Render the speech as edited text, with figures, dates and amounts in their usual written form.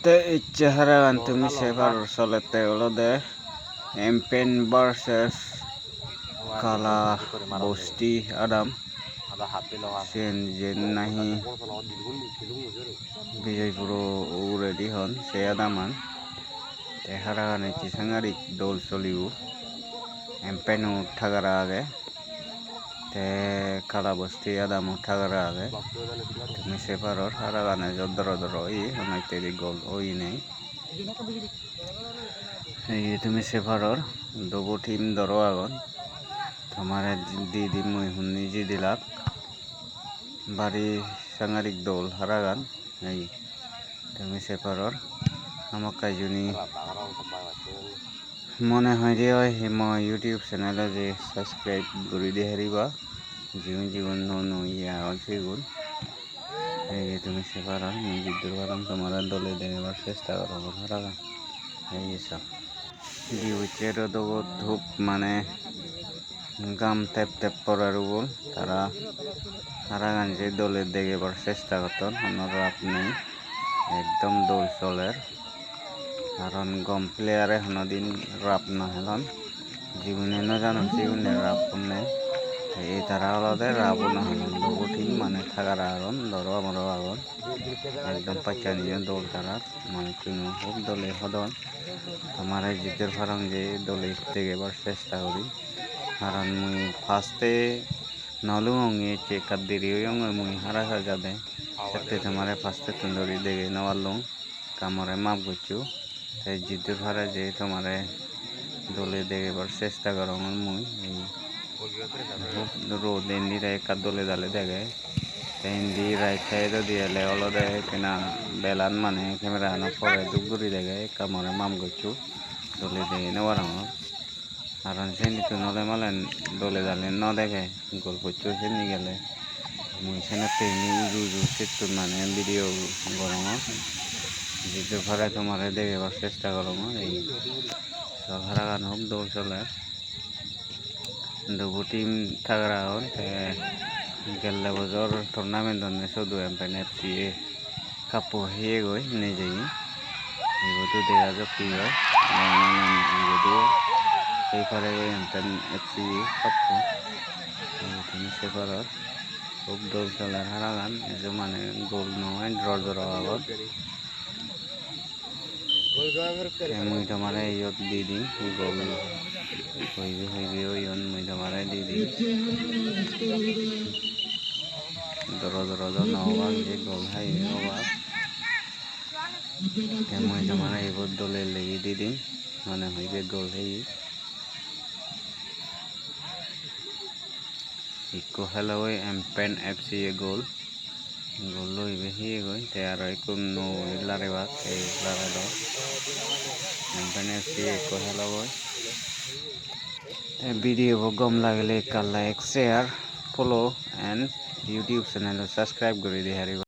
Te ichaharan tumi sebar solete olode Empen versus Kala Bosti Adam sen jen nahi Bijoypuro ready hon se Adaman te haragan chisangarik dol soliu Empenu thagara age te Kala Bosti Adam thagara age tumi sebaror haragane jodoro i honaiteri gol oi nei এই তুমি সেভারর ডবো team ধরো আগুন তোমার দিদি মুই হুন্নি জি দিলাক বাড়ি সাংহারিক দল হারাগান এই তুমি সেভারর আমার কাইজুনি মনে হয় যে ওই মই ইউটিউব চ্যানেলে যে সাবস্ক্রাইব করে দিয়ে হারিবা জীবন জীবন নো ইয়া অসিগুন এই তুমি সেভারর মুই জিদ্দুর বাদাম তোমার দলে দেওয়ার চেষ্টা করো হারাগান এই সব ডিউচেরও তো ধূপ মানে গাম তেপ পরার উপর তারা হারাগাঞ্জে দলের দেখেবার চেষ্টা করতেন অন্যরা আপনি একদম দোল চলের কারণ গম প্লেয়ারে দিন রাপ না হেলন জীবনে না জানো জীবনে রাপ করলে এই তারা আলাদা রাবও না হেলন দবো ঠিক মানে থাকার আগুন ধরো আমারও আগুন একদম পাচ্চা নিয়ে দোল তারা মানে কোনো হোক দলে হদন আমার এই জিতের ফারং যে দলে দেখেবার চেষ্টা করি কারণ মুই ফার্স্টে নলু অঙ্গে চেকার দেরি ওই অঙ্গে মুই হারা সাজা দে সেতে তোমার ফার্স্টে তুন্দরি দেখে নেওয়ার কামরে মাপ করছু তাই জিতের ফারে যে তোমার দলে দেখেবার চেষ্টা করো মুই এই রোদ এন্দিরা একার দলে দালে দেখে হিন্দি রাইট সাইড দিয়ে অলদে কিনা বেলান মানে ক্যামেরা আনা পরে দুপুরি দেখে কামরে মাম করছু দলে দেখে নেওয়ার কারণ সেনি তো নলে মালে দলে দালে ন দেখে গোল করছু সেনি গেলে মুই সেনে তেনি উজু সেতু মানে ভিডিও গরম যেতে ঘরে তোমার দেখেবার চেষ্টা করো এই সহারা গান হোক দৌড় চলে দুবো টিম থাকার হন গেলে বছর টুর্নামেন্ট শুধু এমপেন এফসি কাপু হিয়ে গই নিয়ে যাই এগুলো দেখা যাক কি হয় এইফালে এমপেন এফসি কাপু তুমি সেপারর খুব দৌড় চলার হারা গান এজ মানে গোল নয় ড্র আগত মুই তোমার ইয়ত দি দিম গোল হইবে ওইন মুই তোমার দি দিম দর নবাক যে গোল হাইবে অবাক মুই তোমার এইবার দলের লেগে দি দিম মানে হইবে গোল হই ইকো হেলো এমপেন এফসি গোল লইবে হিয়ে গই তে আর কোনো লারে বাক এই লারে দ এমপেন এফসি ইকো হেলো গই ভিডিও গম লাগলে like share follow and YouTube channel subscribe করে দিয়ে হারিবা।